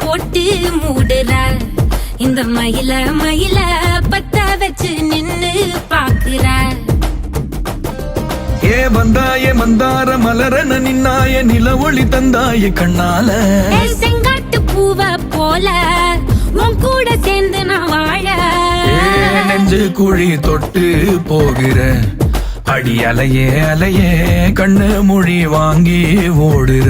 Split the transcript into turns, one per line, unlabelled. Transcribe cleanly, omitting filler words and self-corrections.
போட்டு மூடுற இந்த மயில மயில பத்த வச்சு நின்னு பாக்குற
ஏ வந்தாய மந்தார மலரன நின்னாய நில ஒளி தந்தாய கண்ணால
செங்காட்டு பூவ போல உன் கூட சேர்ந்து நான் வாழ
நெஞ்சு குழி தொட்டு போகிற அடி அலையே அலையே கண்ணு மொழி வாங்கி ஓடுற